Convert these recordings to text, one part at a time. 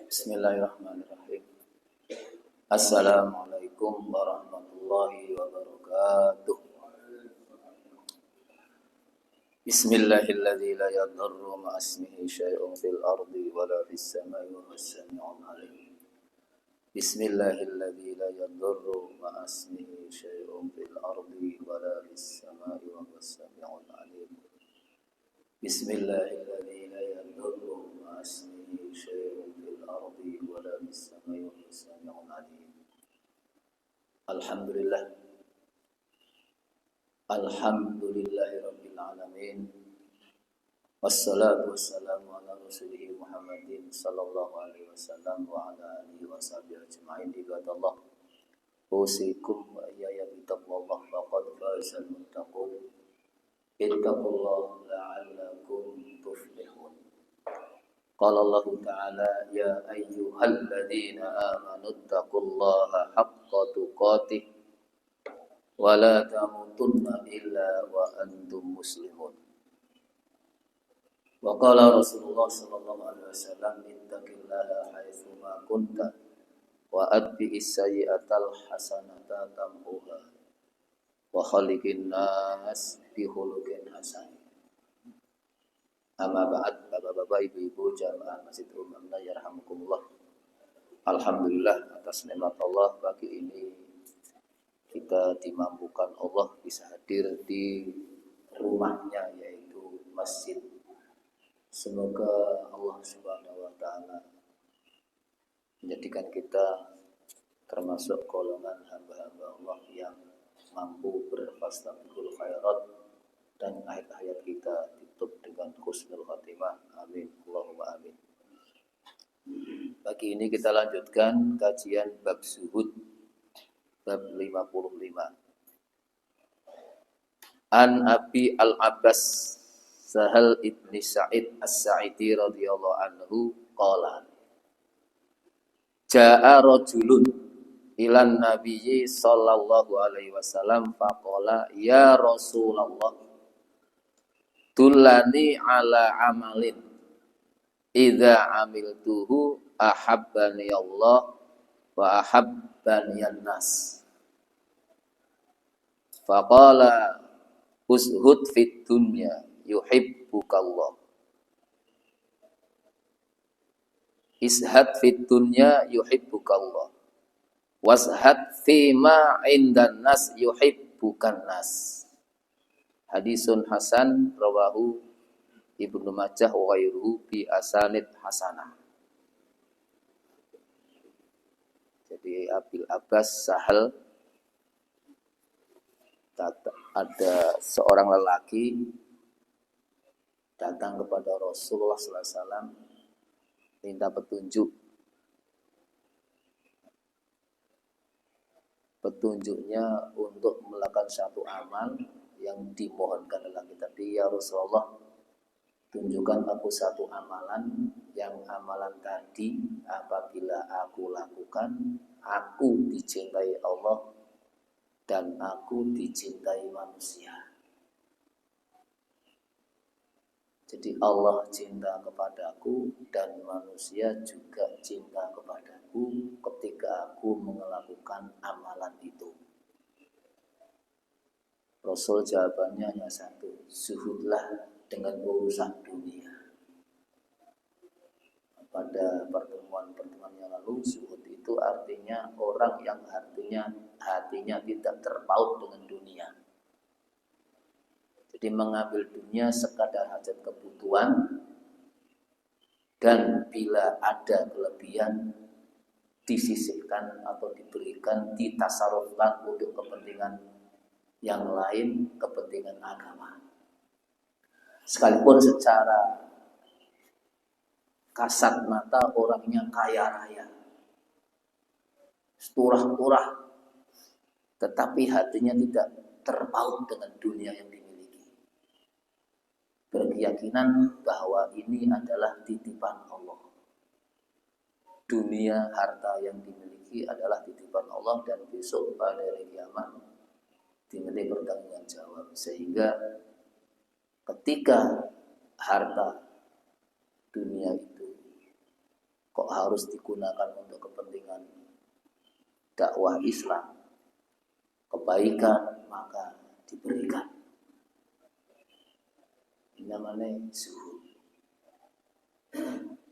Bismillahirrahmanirrahim. Assalamualaikum warahmatullahi wabarakatuh. Bismillahilladzi la yadurru ma'asmihi syai'un fil ardi wala fis samai wa huwas sami'ul alim. Bismillahilladzi la yadurru ma'asmihi syai'un fil ardi wala fis samai wa huwas sami'ul alim. Bismillahilladzi la yadurru ma'asmihi syai'un fil ardi wala fis samai wa huwas sami'ul alim. Alhamdulillah. Alhamdulillahirabbil alamin. Wassalatu wassalamu ala rasulih Muhammadin sallallahu alaihi wasallam wa ala alihi washabihi ajma'in. Ibadallah, usikum wa iyaya bittaqwallah faqad fazal muttaqun. Ittaqullaha la'allakum tuflihun. Qala Allah Ta'ala, ya ayyuhalladzina amanu ittaqullaha haqqa tuqatih wa la tamutunna illa wa antum muslimun. Wa qala Rasulullah sallallahu alaihi wasallam, ittaqillaha haitsu ma kunta wa atbi'is sayyi'atal hasanata tamhuha wa khaliqin nas bi khuluqin hasan. Amma ba'd, bapak-bapak, ibu-ibu, jamaah Masjid Umum yarhamukumullah. Alhamdulillah atas nikmat Allah pagi ini kita dimampukan Allah bisa hadir di rumahnya, yaitu masjid. Semoga Allah Subhanahu wa taala menjadikan kita termasuk golongan hamba-hamba Allah yang mampu berfastabiqul khairat dan akhir-akhir kita tutup dengan husnul khatimah. Amin. Allahumma amin. Pagi ini kita lanjutkan kajian bab zuhud, bab 55. An Abi Al-Abbas Sahal ibni Sa'id As-Sa'idi radhiyallahu anhu qala, Ja'a rajulun ilan nabiyyi sallallahu alaihi wasallam faqala, ya Rasulullah, dullani ala amalin idza amiltuhu ahabbani Allah wa ahabbani an-nas. Faqala uzhud fid dunya yuhibbukallah. Izhad fid dunya yuhibbukallah. Wazhad fima indan nas yuhibbukan nas. Hadisun hasan rawahu Ibnu Majah wa ghairuhu bi asanid hasanah. Jadi Abil Abbas Sahal, ada seorang lelaki datang kepada Rasulullah sallallahu alaihi wasallam minta petunjuk. Petunjuknya untuk melakukan satu amal yang dimohonkan lelaki tadi, ya Rasulullah, tunjukkan aku satu amalan yang amalan tadi apabila aku lakukan, aku dicintai Allah dan aku dicintai manusia. Jadi Allah cinta kepadaku dan manusia juga cinta kepadaku ketika aku melakukan amalan itu. Rasul jawabannya hanya satu, zuhudlah dengan urusan dunia. Pada pertemuan yang lalu, zuhud itu artinya orang yang hatinya tidak terpaut dengan dunia. Jadi mengambil dunia sekadar hajat kebutuhan, dan bila ada kelebihan disisihkan atau diberikan, ditasarufkan untuk kepentingan yang lain, kepentingan agama. Sekalipun secara kasat mata orangnya kaya raya, turah-turah, tetapi hatinya tidak terpaut dengan dunia yang dimiliki. Berkeyakinan bahwa ini adalah titipan Allah. Dunia, harta yang dimiliki adalah titipan Allah, dan besok pada hari kiamat diminta pertanggung jawab. Sehingga ketika harta dunia itu kok harus digunakan untuk kepentingan dakwah Islam, kebaikan, maka diberikan. Ini namanya zuhud.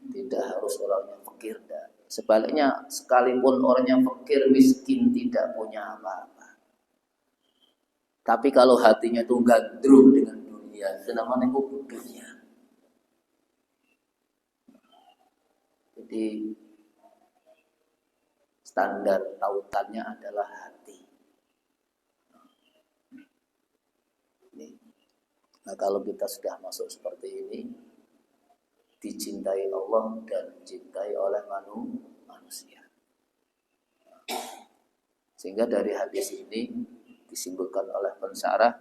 Tidak harus orangnya fakir. Sebaliknya, sekalipun orangnya fakir, miskin, tidak punya apa-apa, tapi kalau hatinya itu gandrung dengan dunia, itu namanya hubung dunia. Jadi standar tautannya adalah hati. Nah, kalau kita sudah masuk seperti ini, dicintai Allah dan dicintai oleh manusia. Sehingga dari hadis ini disimpulkan oleh pensarah,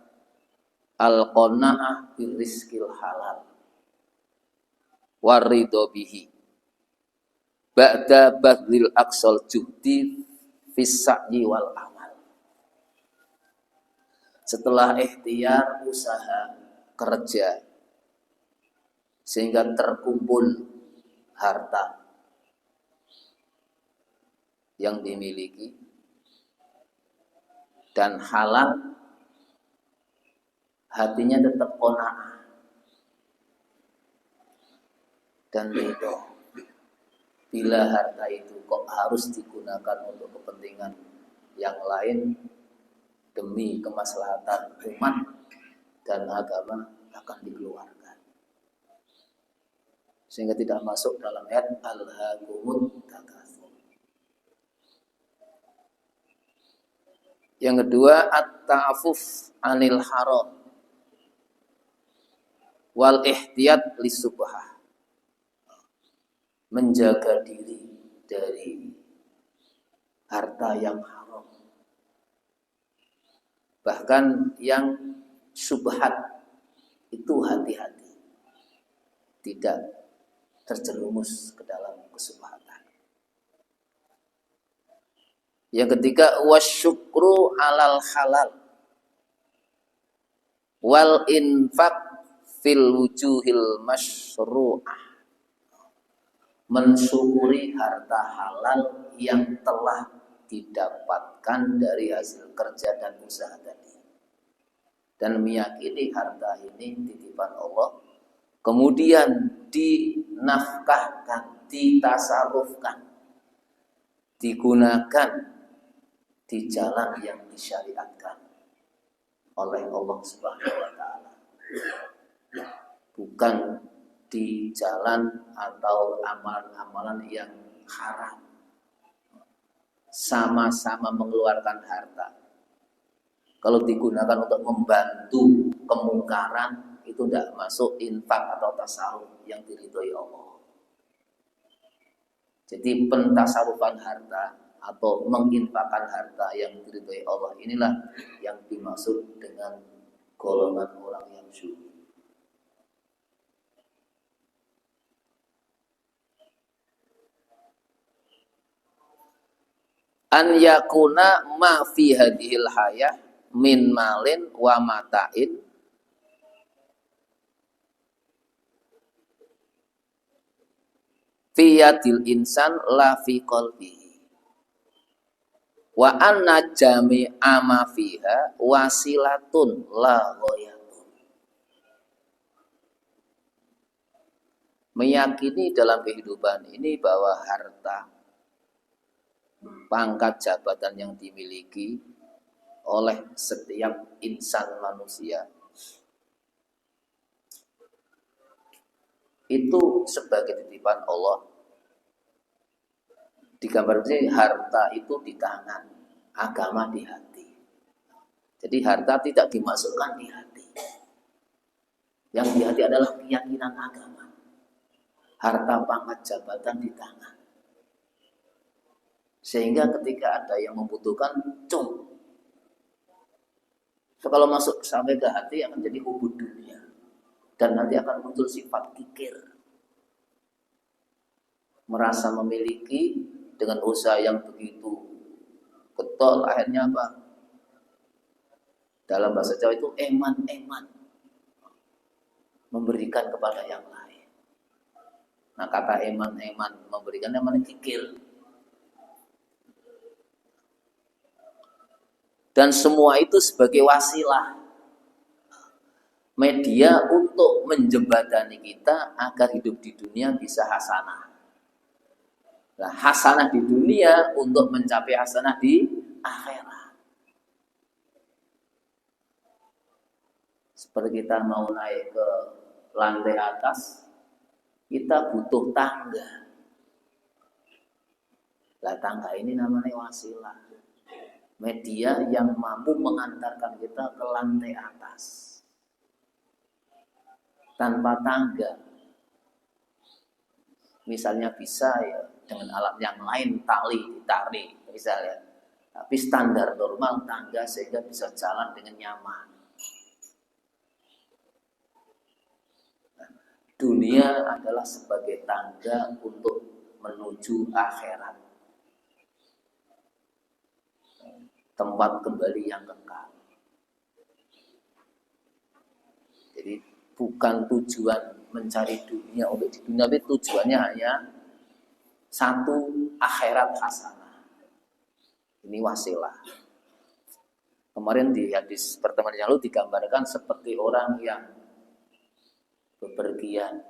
al-qanaah birrizqil halal waridho bihi ba'da badlil aqsal juhdi fis sa'yi wal amal. Setelah ikhtiar, usaha, kerja, sehingga terkumpul harta yang dimiliki dan halal, hatinya tetap qanaah dan ridho. Bila harta itu kok harus digunakan untuk kepentingan yang lain demi kemaslahatan umat dan agama, akan dikeluarkan. Sehingga tidak masuk dalam ayat alhaakumut takatsur. Yang kedua, at-ta'affuf anil haram wal ihtiyat lisubhah. Menjaga diri dari harta yang haram, bahkan yang subhat, itu hati-hati tidak terjerumus ke dalam kesubhatan. Yang ketiga, wasyukru alal halal wal infaq fil wujuhil masyru'ah. Mensyukuri harta halal yang telah didapatkan dari hasil kerja dan usaha tadi, dan meyakini harta ini titipan Allah, kemudian dinafkahkan, ditasarufkan, digunakan di jalan yang disyariatkan oleh Allah Subhanahu wa taala, bukan di jalan atau amalan-amalan yang haram. Sama-sama mengeluarkan harta, kalau digunakan untuk membantu kemungkaran, itu tidak masuk infak atau tasarruf yang diridhoi Allah. Jadi pentasarufan harta atau menginfakkan harta yang diridhoi Allah, inilah yang dimaksud dengan golongan orang yang syukur. An yakuna ma fi hadhil hayah min malin wa mata'in fi yadil insan la fi qalbihi wa anna jami'a ma fiha wasilatun la ghayatun. Meyakini dalam kehidupan ini bahwa harta, pangkat jabatan yang dimiliki oleh setiap insan manusia itu sebagai titipan Allah. Digambarkan harta itu di tangan, agama di hati. Jadi harta tidak dimasukkan di hati. Yang di hati adalah keyakinan agama. Harta, pangkat, jabatan di tangan. Sehingga ketika ada yang membutuhkan, cung. So, kalau masuk sampai ke hati akan jadi hubud dunia. Dan nanti akan muncul sifat kikir. Merasa memiliki dengan usaha yang begitu getol, akhirnya apa? Dalam bahasa Jawa itu eman-eman. Memberikan kepada yang lain. Nah, kata eman-eman memberikan namanya kikir. Dan semua itu sebagai wasilah, media untuk menjembatani kita agar hidup di dunia bisa hasanah. Nah, hasanah di dunia untuk mencapai hasanah di akhirat. Seperti kita mau naik ke lantai atas, kita butuh tangga. Lah, tangga ini namanya wasilah, media yang mampu mengantarkan kita ke lantai atas. Tanpa tangga, misalnya bisa ya dengan alat yang lain, tali ditarik misalnya, tapi standar normal tangga sehingga bisa jalan dengan nyaman. Nah, dunia adalah sebagai tangga untuk menuju akhirat, tempat kembali yang kekal. Jadi bukan tujuan mencari dunia untuk di dunia, tapi tujuannya hanya satu, akhirat hasanah. Ini wasilah. Kemarin di hadis pertemuan yang lalu digambarkan seperti orang yang bepergian,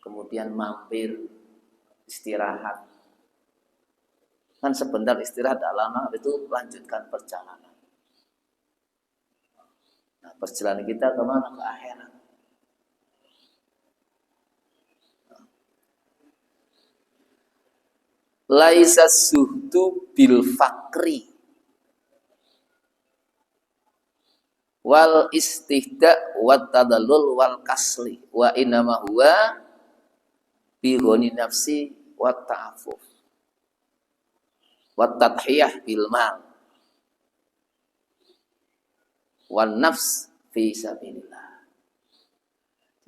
kemudian mampir istirahat. Kan sebentar istirahat tak lama, itu lanjutkan perjalanan. Nah, perjalanan kita kemana? Ke akhirat. Laisa suhdu bil fakri wal istihda wat tadallul wal kasli wa innama huwa bi ghani nafsi wat ta'affuf wat tadhiyah bil mal wan nafs fi sabilillah.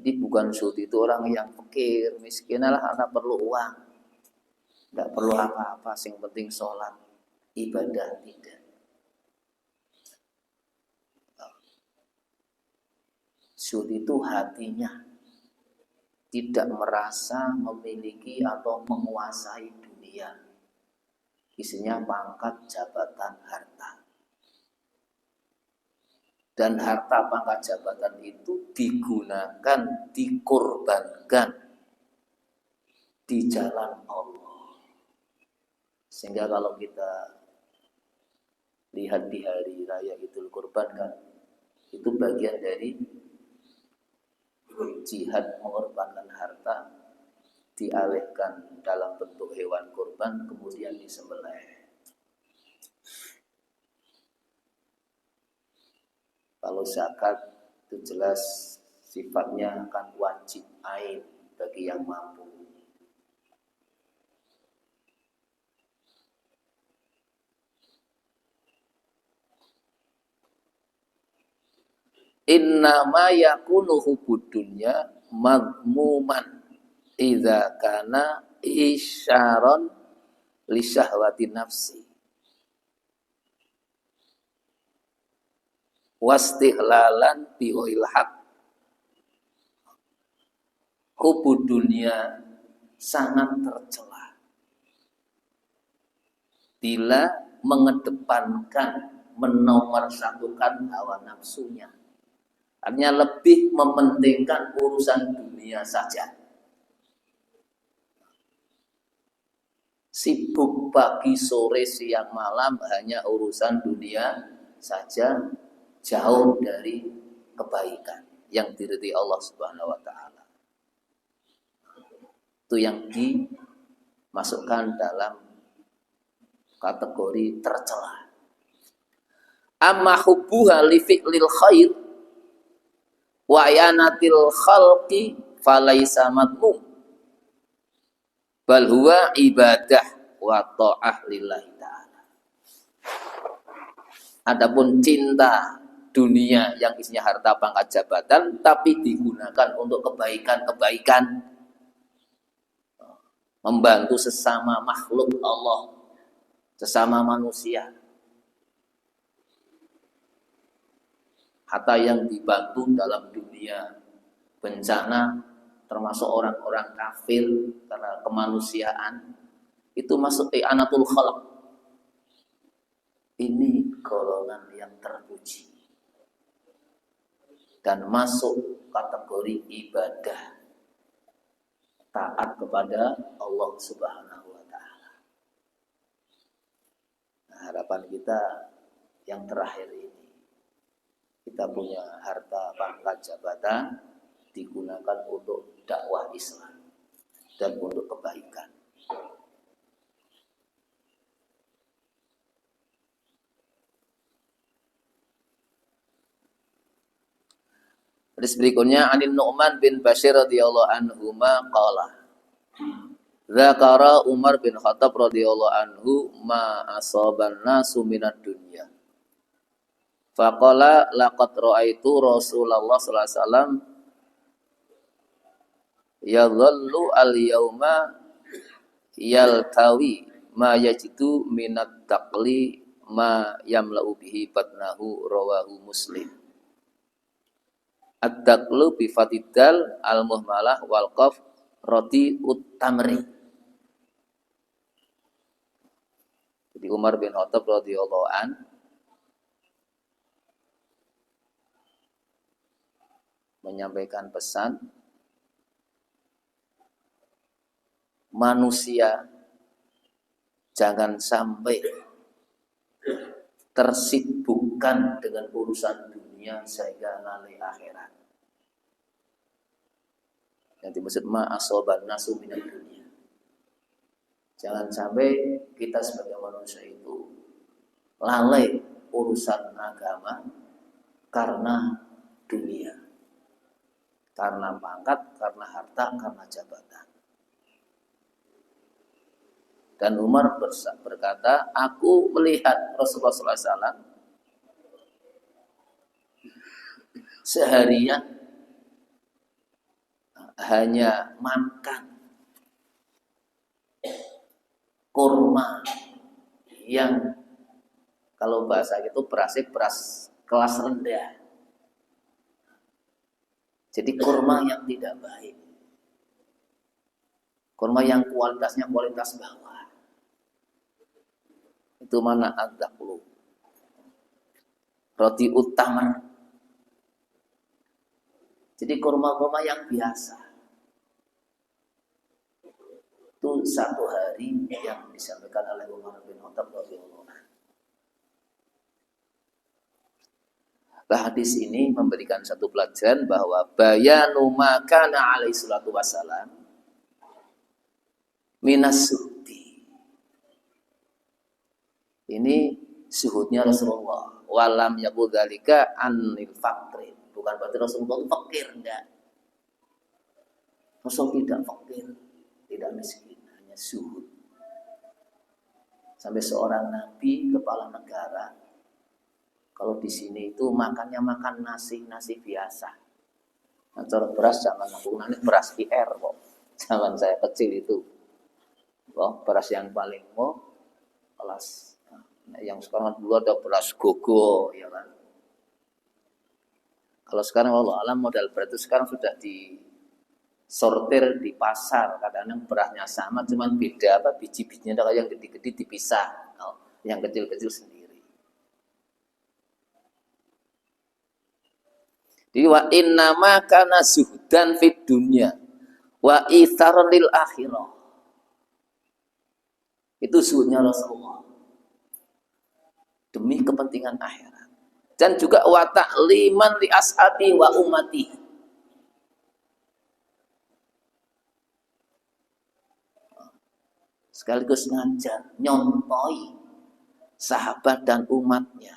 Jadi bukan zuhud itu orang yang fakir, miskin, lah anak perlu uang, tidak perlu apa-apa, yang penting sholat, ibadah, tidak. Zuhud itu hatinya tidak merasa memiliki atau menguasai dunia, isinya pangkat, jabatan, harta. Dan harta, pangkat, jabatan itu digunakan, dikorbankan di jalan Allah. Sehingga kalau kita lihat di hari raya Idul Kurban kan, itu bagian dari jihad, mengorbankan harta, dialihkan dalam bentuk hewan kurban, kemudian disembelih. Kalau zakat itu jelas sifatnya akan wajib ain bagi yang mampu. Innama yakunu hubud dunya madmuman idza kana isyaron li syahwati nafsi wastihlalan bi haq. Hubud dunia sangat tercela bila mengedepankan, menomorsatukan hawa nafsunya. Artinya lebih mementingkan urusan dunia saja. Sibuk pagi, sore, siang, malam hanya urusan dunia saja, jauh dari kebaikan yang diridhai Allah Subhanahu wa taala. Itu yang dimasukkan dalam kategori tercela. Amma hubbuha li fi'lil khair wa yanatil khalqi falaisa madmum bal huwa ibadah wa ta'ah lillahi ta'ala. Adapun cinta dunia yang isinya harta, pangkat, jabatan, tapi digunakan untuk kebaikan-kebaikan, membantu sesama makhluk Allah, sesama manusia. Harta yang dibantu dalam dunia bencana, termasuk orang-orang kafir karena kemanusiaan, itu masuk i'anatul khalq. Ini golongan yang terpuji dan masuk kategori ibadah taat kepada Allah Subhanahu wa taala. Nah, harapan kita yang terakhir ini, kita punya harta, pangkat, jabatan digunakan untuk dakwah Islam dan untuk kebaikan. Hadis berikutnya Anin Nu'man bin Bashir radhiyallahu anhu qala Dzakara Umar bin Khattab radhiyallahu anhu ma asaban nasu minad dunya. Faqala laqad ra'aitu Rasulullah sallallahu alaihi wasallam yadhallu al-yauma yaltawi ma yajidu minat taqli ma yamla'u bihi batnahu rawahu Muslim. Ad-daqlu bi fatidal al-muhmalah wal qaf roti ut-tamri. Jadi Umar bin Khattab radhiyallahu an menyampaikan pesan manusia jangan sampai tersibukkan dengan urusan dunia sehingga lalai akhirat. Yang dimaksud ma asoban nasu minad dunia. Jangan sampai kita sebagai manusia itu lalai urusan agama karena dunia, karena pangkat, karena harta, karena jabatan. Dan Umar berkata, aku melihat Rasulullah SAW seharian hanya makan kurma yang kalau bahasa itu beras kelas rendah. Jadi kurma yang tidak baik, kurma yang kualitasnya kualitas bawah. Itu mana ad-daqlu, roti utama. Jadi kurma-kurma yang biasa. Itu satu hari yang disampaikan oleh Umar bin Khattab radhiyallahu anhu. Nah, hadis ini memberikan satu pelajaran bahwa bayanu ma kana alaihi salatu wassalam minas suhdi. Ini suhudnya Rasulullah. Walam yaqul dzalika anil faqri. Bukan berarti Rasulullah itu fakir, enggak. Rasul tidak fakir, tidak miskin, hanya suhud. Sampai seorang nabi kepala negara, kalau di sini itu makannya makan nasi biasa. Nah, cara beras zaman aku nanti beras IR kok. Zaman saya kecil itu. Oh, beras yang paling kelas. Nah, yang sekarang dulu ada beras gogo, ya kan. Kalau sekarang Allah alam modal beras itu sekarang sudah disortir di pasar. Kadang-kadang berasnya sama, cuman beda apa biji-bijinya. Kalau yang gede-gede dipisah, yang kecil-kecil sendiri. Jadi wa innama kana zuhdan fid dunya wa itharon lil akhirah. Itu zuhudnya Rasulullah. Demi kepentingan akhirat. Dan juga wa ta'liman li ashabi wa ummati. Sekaligus ngajar, nyontoi sahabat dan umatnya.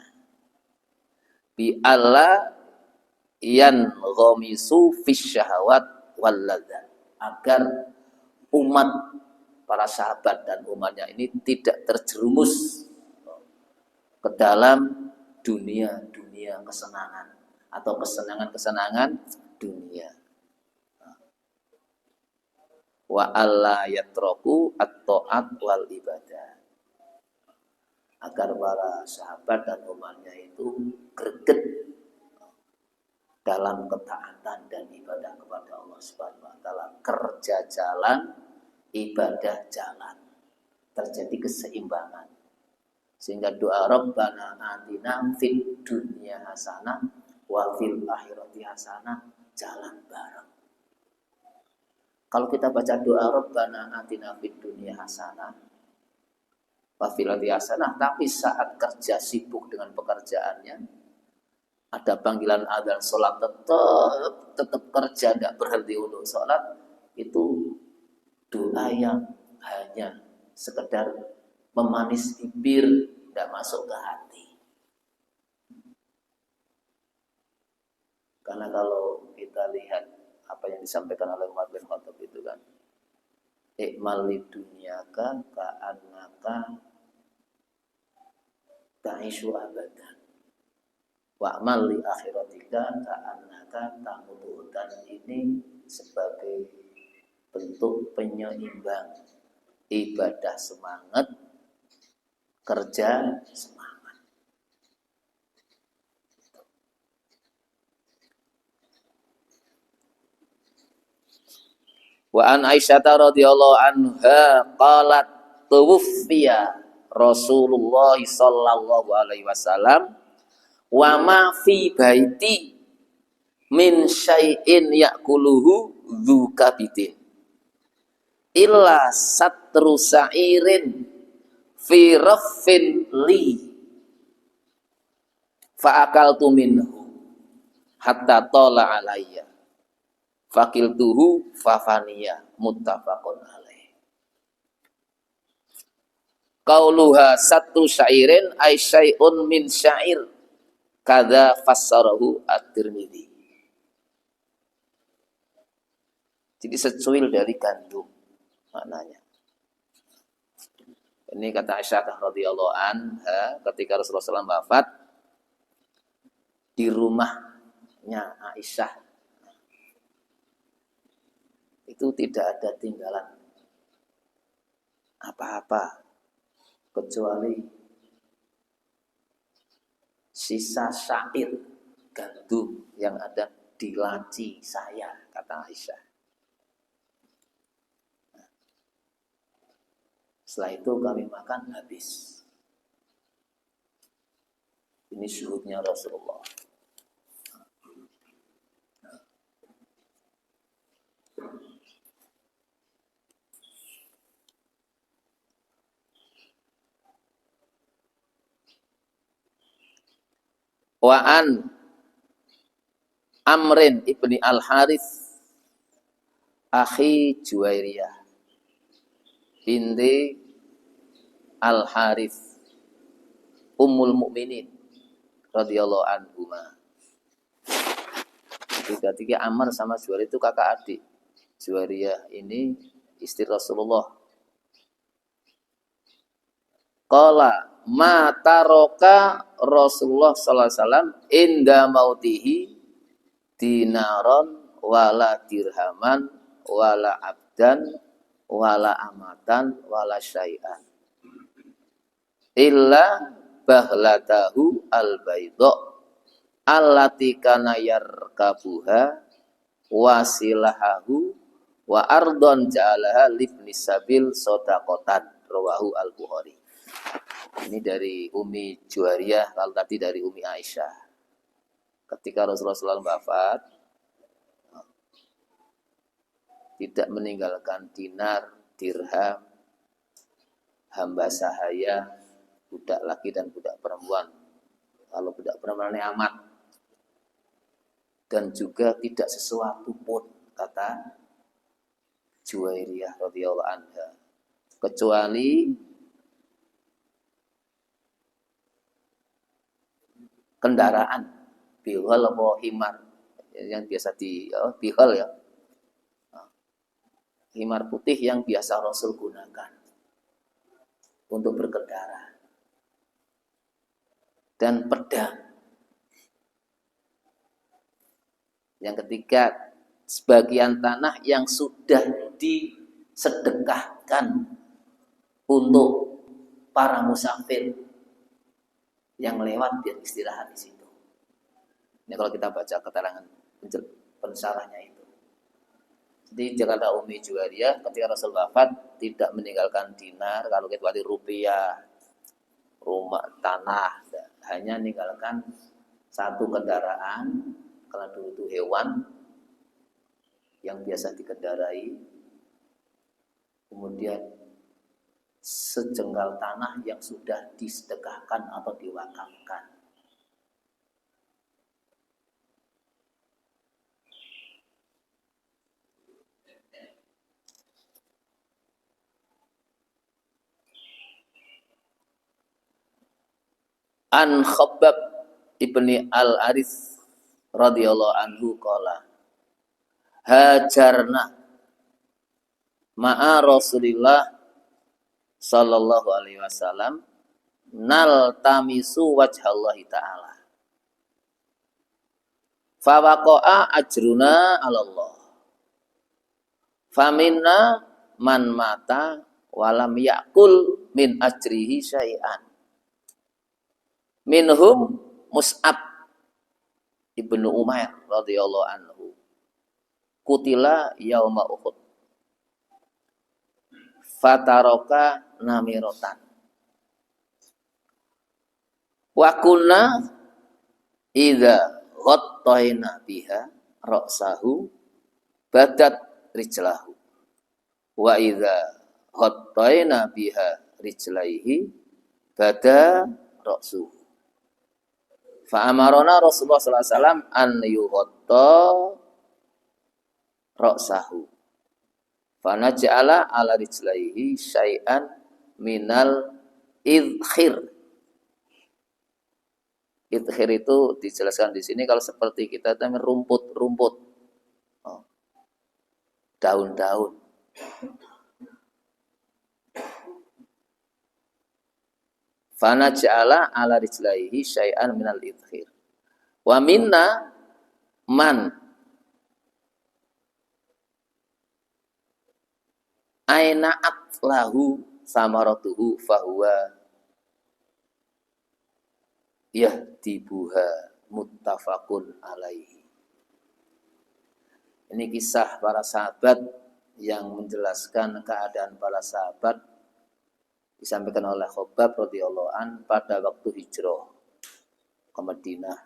Bi alla yan ghamisu fis syahawat wal ladzat. Agar umat para sahabat dan umatnya ini tidak terjerumus ke dalam dunia kesenangan atau kesenangan dunia. Wa alla yatraku at-ta'at wal ibadah. Agar para sahabat dan umatnya itu greget dalam ketaatan dan ibadah kepada Allah Subhanahu wa taala, kerja jalan, ibadah jalan. Terjadi keseimbangan. Sehingga doa Rabbana atina fid dunya hasanah wa fil akhirati hasanah jalan bareng. Kalau kita baca doa Rabbana atina fid dunya hasanah wa fil akhirati hasanah, tapi saat kerja sibuk dengan pekerjaannya, ada panggilan adzan sholat, tetap kerja, tidak berhenti untuk sholat, itu doa yang hanya sekedar memanis bibir, tidak masuk ke hati. Karena kalau kita lihat apa yang disampaikan oleh Umar bin Khattab itu kan, ikmal lidunyaka ka'annaka ta'ishu abadan wa'mal li akhiratika ka'annaka tamutu. Dan ini sebagai bentuk penyeimbang ibadah semangat, kerja semangat. Wa an Aisyah radhiyallahu anha qalat tuwfiya Rasulullah sallallahu alaihi wasallam wa ma fi baiti min syai'in ya'kuluhu dzu kabidin illa satru sa'irin fi raffin li fa akaltu minhu hatta tala alayya fakiltuhu fafaniya muttafaqun alaih. Qauluha satu syairin ay syai'un min syair kada fassarahu at-Tirmidzi. Jadi secuil dari gandum maknanya. Ini kata Aisyah radhiyallahu anha ketika Rasulullah SAW wafat, di rumahnya Aisyah itu tidak ada tinggalan apa-apa kecuali sisa syair gandum yang ada di laci saya, kata Aisyah. Setelah itu kami makan habis. Ini syuhudnya Rasulullah. Wa'an Amrin ibni Al-Harith akhi Juwairiyah binti Al-Harith Ummul Mukminin radhiyallahu anhuma. Tiga-tiga Amr sama Juwairiyah itu kakak adik. Juwairiyah ini istri Rasulullah. Qala ma taraka Rasulullah sallallahu alaihi wasallam inda mautihi dinaron wala dirhaman wala abdan wala amatan wala syai'an illa bahlatahu al-baydha allati kana yarkabuha wasilahahu wa ardon ja'alaha libni sabil shadaqatan rawahu al-Bukhari. Ini dari Umi Juwariyah, kalau tadi dari Umi Aisyah. Ketika Rasulullah SAW wafat, tidak meninggalkan dinar, dirham, hamba sahaya, budak laki dan budak perempuan. Kalau budak perempuan amat. Dan juga tidak sesuatu pun, kata Juwairiyah radhiyallahu anha, kecuali kendaraan, bihol atau himar yang biasa bihol ya, himar putih yang biasa Rasul gunakan untuk berkendara, dan pedang. Yang ketiga, sebagian tanah yang sudah disedekahkan untuk para musafir yang lewat biar istirahat di situ. Ini kalau kita baca keterangan pensyarahnya itu. Di Jakarta Umi Juwaria ketika Rasul wafat tidak meninggalkan dinar, kalau kecuali rupiah, rumah, tanah, hanya meninggalkan satu kendaraan, kalau dulu itu hewan yang biasa dikendarai, kemudian sejengkal tanah yang sudah disedekahkan atau diwakafkan. An Khabbab ibni Al-Arits radhiyallahu anhu qala hajarna ma'a Rasulillah sallallahu alaihi wasallam nal tamisu wajhallahi ta'ala fawaqa'a ajruna 'ala Allah faminna man mata walam yakul min ajrihi syai'an minhum Mus'ab ibnu Umair radhiyallahu anhu kutila yauma Uhud fataroka namirotan wa kunna idza ghattayna biha ra'sahu badat rijlahu wa idza ghattayna biha rijlaihi bada ra'suhu fa amarona Rasulullah sallallahu alaihi wasallam an yughatta ra'sahu fa naj'ala ala rijlaihi syai'an minal idkhir. Idkhir itu dijelaskan di sini kalau seperti kita namanya rumput-rumput, daun-daun. Fana ja'ala ala rijlaihi syai'an minal idkhir. Wa minna man aina'at lahu samaratuhu fahuwa yahdibuha muttafaqun alaihi. Ini kisah para sahabat yang menjelaskan keadaan para sahabat disampaikan oleh Khabbab radhiyallahu an pada waktu hijrah ke Madinah.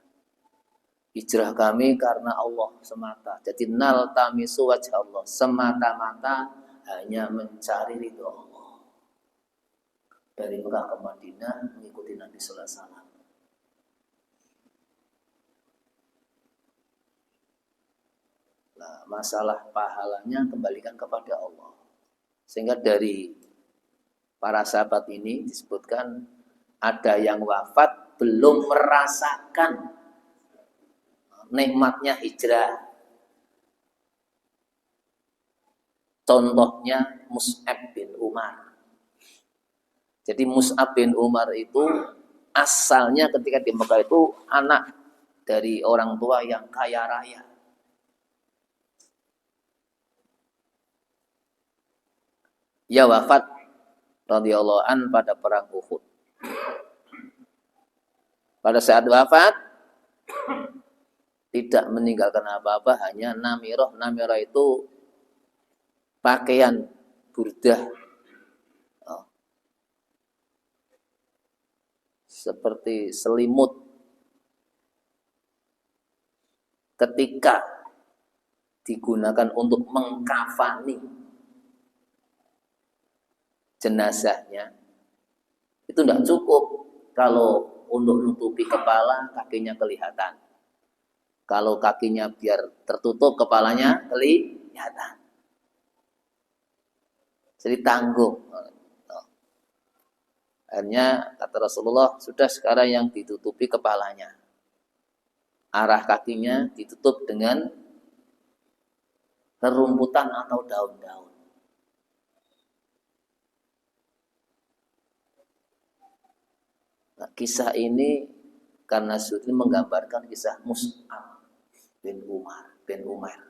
Hijrah kami karena Allah semata. Jadi nal tamisu wajh Allah, semata-mata hanya mencari ridho Allah. Dari Mekah ke Madinah mengikuti Nabi sallallahu alaihi wasallam. Nah, masalah pahalanya kembalikan kepada Allah. Sehingga dari para sahabat ini disebutkan ada yang wafat belum merasakan nikmatnya hijrah. Contohnya Mus'ab bin Umar. Jadi Mus'ab bin Umar itu asalnya ketika di Mekah itu anak dari orang tua yang kaya raya. Ya wafat radhiyallahu an pada perang Uhud. Pada saat wafat tidak meninggalkan apa-apa, hanya namirah. Namirah itu pakaian burdah, seperti selimut. Ketika digunakan untuk mengkafani jenazahnya, itu tidak cukup kalau untuk nutupi kepala, kakinya kelihatan. Kalau kakinya biar tertutup, kepalanya kelihatan. Jadi tanggung. Akhirnya kata Rasulullah, sudah sekarang yang ditutupi kepalanya. Arah kakinya ditutup dengan rerumputan atau daun-daun. Nah, kisah ini karena ini menggambarkan kisah Mus'ab bin Umair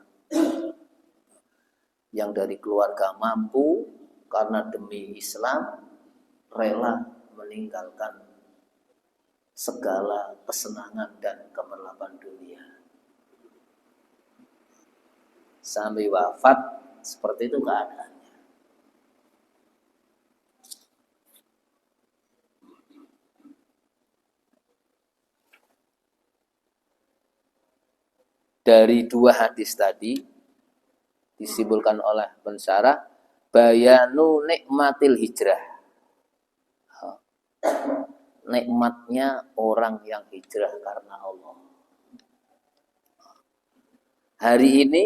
yang dari keluarga mampu karena demi Islam rela meninggalkan segala kesenangan dan kemerlapan dunia sampai wafat Seperti itu keadaannya. Dari dua hadis tadi disimpulkan oleh pensyarah bayanu nikmatil hijrah. Nikmatnya orang yang hijrah karena Allah. Hari ini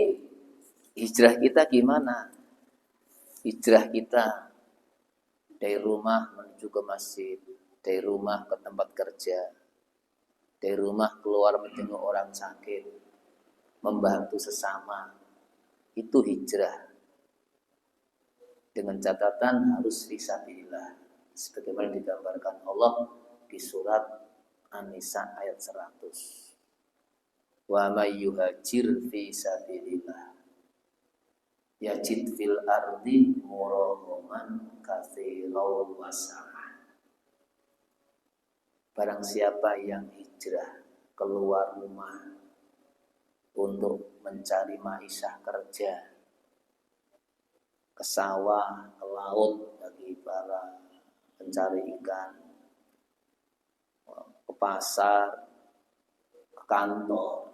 hijrah kita gimana? Hijrah kita dari rumah menuju ke masjid, dari rumah ke tempat kerja, dari rumah keluar menjenguk orang sakit, membantu sesama, itu hijrah. Dengan catatan harus fisabilillah, sebagaimana digambarkan Allah di surat An-Nisa ayat 100. Wa may yuhajir fi sabilillah yajid fil ardi muraghaman katsiran wasa'ah. Barang siapa yang hijrah keluar rumah untuk mencari maisha kerja, ke sawah, ke laut bagi para pencari ikan, ke pasar, ke kantor,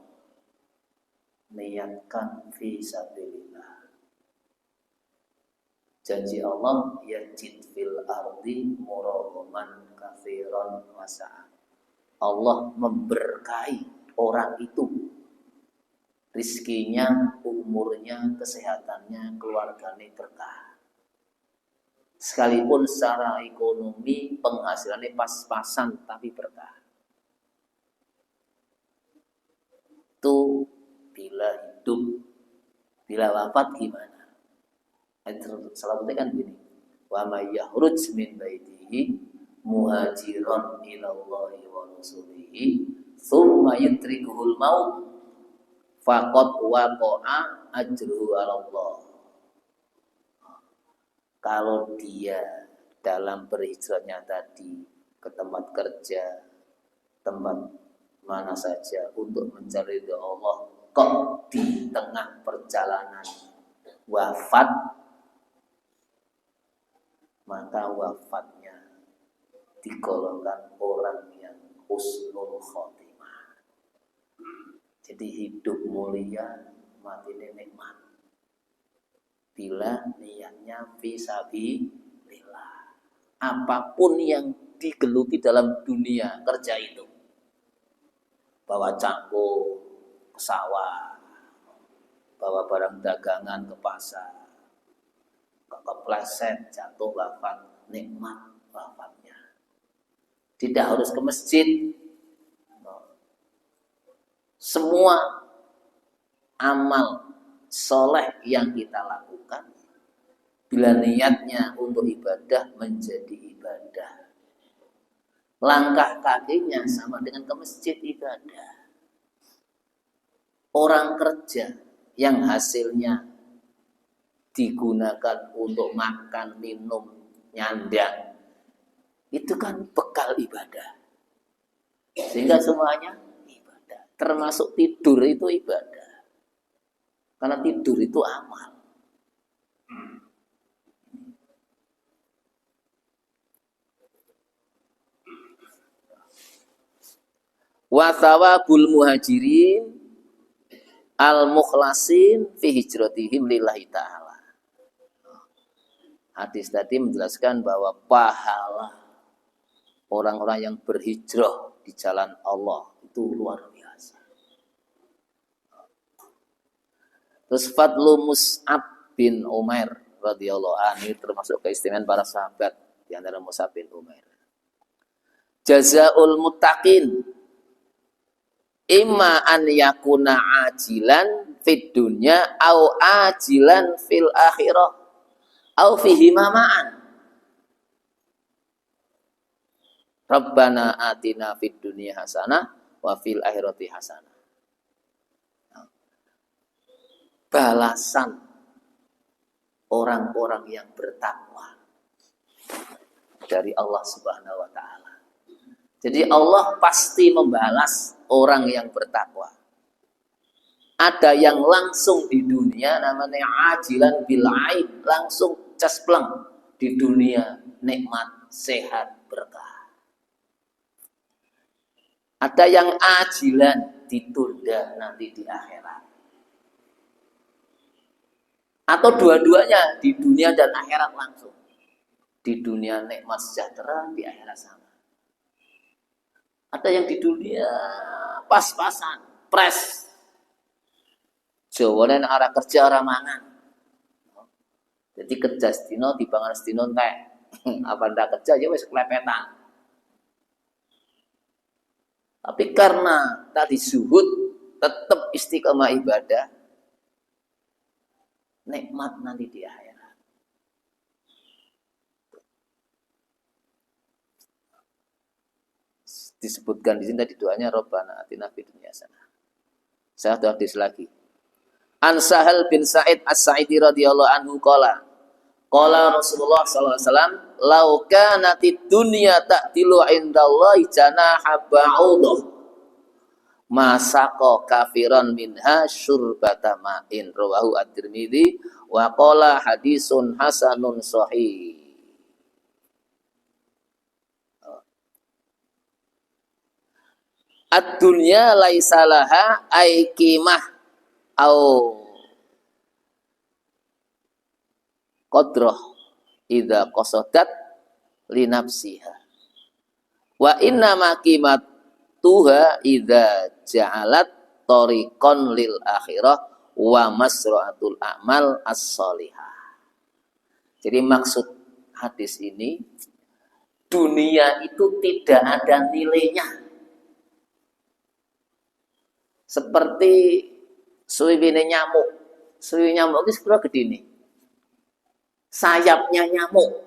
niatkan fi sabilillah. Janji Allah yajid fil ardi muraghaman katsiran wasa'ah. Allah memberkahi orang itu, rizkinya, umurnya, kesehatannya, keluarganya berkah. Sekalipun secara ekonomi penghasilannya pas-pasan tapi berkah. Itu bila hidup, bila wafat gimana? Salah satunya kan gini, wa may yakhruj min baitihi muhajiran ila Allahi wa rasulihi tsumma yudrikuhul maut faqad waqa'a ajruhu 'ala Allah. Kalau dia dalam berhijrahnya tadi ke tempat kerja, tempat mana saja untuk mencari ridha Allah, kok di tengah perjalanan wafat, maka wafatnya digolongkan orang yang husnul khotimah. Jadi hidup mulia, mati nikmat. Bila niatnya fisabilillah. Apapun yang digeluti dalam dunia kerja itu, bawa cangkul ke sawah, bawa barang dagangan ke pasar, kepleset jatuh wafat, nikmat wafatnya. Tidak harus ke masjid. Semua amal soleh yang kita lakukan, bila niatnya untuk ibadah menjadi ibadah. Langkah kakinya sama dengan ke masjid ibadah. Orang kerja yang hasilnya digunakan untuk makan, minum, nyandang, itu kan bekal ibadah. Sehingga semuanya ibadah. Termasuk tidur itu ibadah. Karena tidur itu amal. Wa thawabul muhajirin al-mukhlasin fi hijratihim lillahi ta'ala. Hadis tadi menjelaskan bahwa pahala orang-orang yang berhijrah di jalan Allah itu luar biasa. Terus fadlu Mus'ab bin Umair radhiyallahu anhu termasuk keistimewaan para sahabat, di antara Mus'ab bin Umair. Jazaul muttaqin imma an yakuna ajilan fid dunya au ajilan fil akhirah au fihi ma'an. Rabbana atina fid dunya hasanah wa fil akhirati hasanah. Balasan orang-orang yang bertakwa dari Allah Subhanahu wa taala. Jadi Allah pasti membalas orang yang bertakwa. Ada yang langsung di dunia namanya ajilan bil ain, langsung cespleng di dunia nikmat, sehat, berkah. Ada yang ajilan ditunda nanti di akhirat. Atau dua-duanya di dunia dan akhirat langsung. Di dunia nikmat sejahtera, di akhirat sama. Ada yang di dunia pas-pasan, pres. Jawane arah kerja arah mangan. Jadi kerja sedino dibangun sedino entek. Apa ndak kerja ya wis klepetan. Tapi karena tadi zuhud, tetap istiqomah ibadah, nikmat nanti di akhirat. Disebutkan di sini tadi doanya Rabbana atina fid dunya hasanah. Satu hadis lagi. An Sahal bin Sa'id As-Sa'idi radhiyallahu anhu qala Rasulullah sallallahu alaihi wasallam lau kanatid dunya ta'tilu indallahi janaha ba'udah masaqo kafiran minha syurbata ma'in rawahu at-Tirmidzi wa qala hadisun hasanun sahih. Ad-dunya laisa laha ay qimah au qadrah idza qasadat li nafsiha wa inna ma qimatuha idza ja'alat tariqan lil akhirah wa masra'atul a'mal as-shalihah. Jadi maksud hadis ini, dunia itu tidak ada nilainya. Seperti suwiwine nyamuk. Suwi nyamuk itu sepira gedene. Sayapnya nyamuk.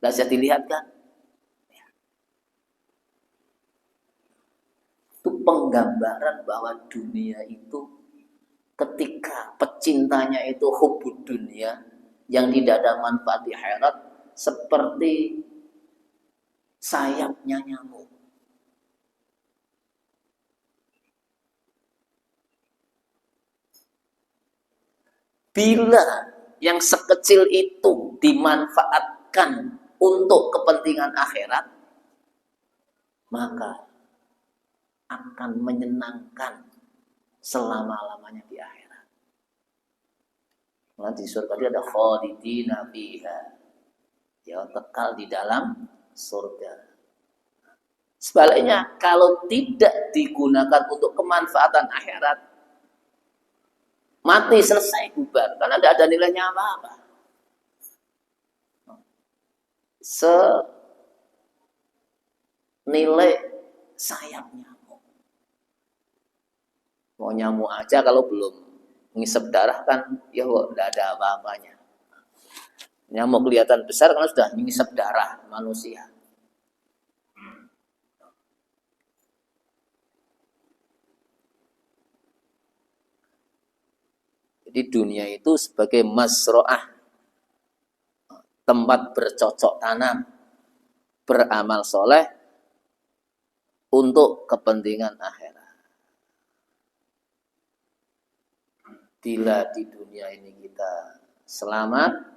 Bisa dilihat kan? Itu penggambaran bahwa dunia itu ketika pecintanya itu hubbud dunia yang tidak ada manfaat di akhirat seperti sayapnya nyamuk. Bila yang sekecil itu dimanfaatkan untuk kepentingan akhirat, maka akan menyenangkan selama-lamanya di akhirat. Nanti di surga dia ada khalidina fiha, ya kekal di dalam surga. Sebaliknya, kalau tidak digunakan untuk kemanfaatan akhirat, mati selesai bubar, karena tidak ada nilainya apa-apa. Senilai sayap nyamuk. Mau nyamuk aja kalau belum ngisep darah kan, ya tidak ada apa-apanya. Nyamuk kelihatan besar karena sudah ngisep darah manusia. Jadi dunia itu sebagai masro'ah, tempat bercocok tanam, beramal soleh untuk kepentingan akhirat. Bila di dunia ini kita selamat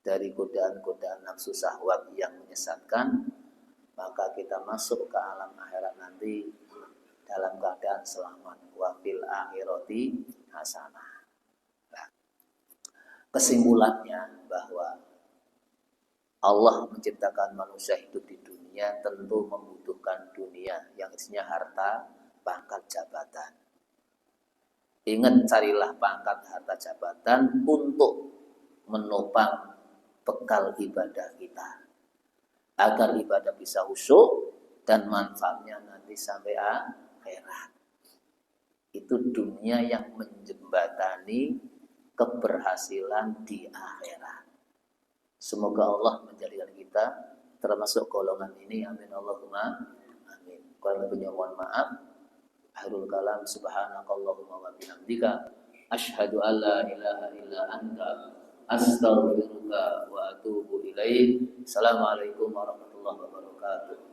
dari godaan-godaan nafsu syahwat yang menyesatkan, maka kita masuk ke alam akhirat nanti dalam keadaan selamat. Wa fil akhirati hasanah. Kesimpulannya bahwa Allah menciptakan manusia hidup di dunia tentu membutuhkan dunia yang isinya harta, pangkat, jabatan. Ingat, carilah pangkat, harta, jabatan untuk menopang bekal ibadah kita, agar ibadah bisa khusyuk dan manfaatnya nanti sampai akhirat. Itu dunia yang menjembatani keberhasilan di akhirat. Semoga Allah menjadikan kita termasuk golongan ini. Amin Allahumma amin. Kalau punya mohon maaf. Akhirul kalam, subhanakallahumma wa bihamdika asyhadu an la ilaha illa anta astaghfiruka wa atubu ilaik. Assalamualaikum warahmatullahi wabarakatuh.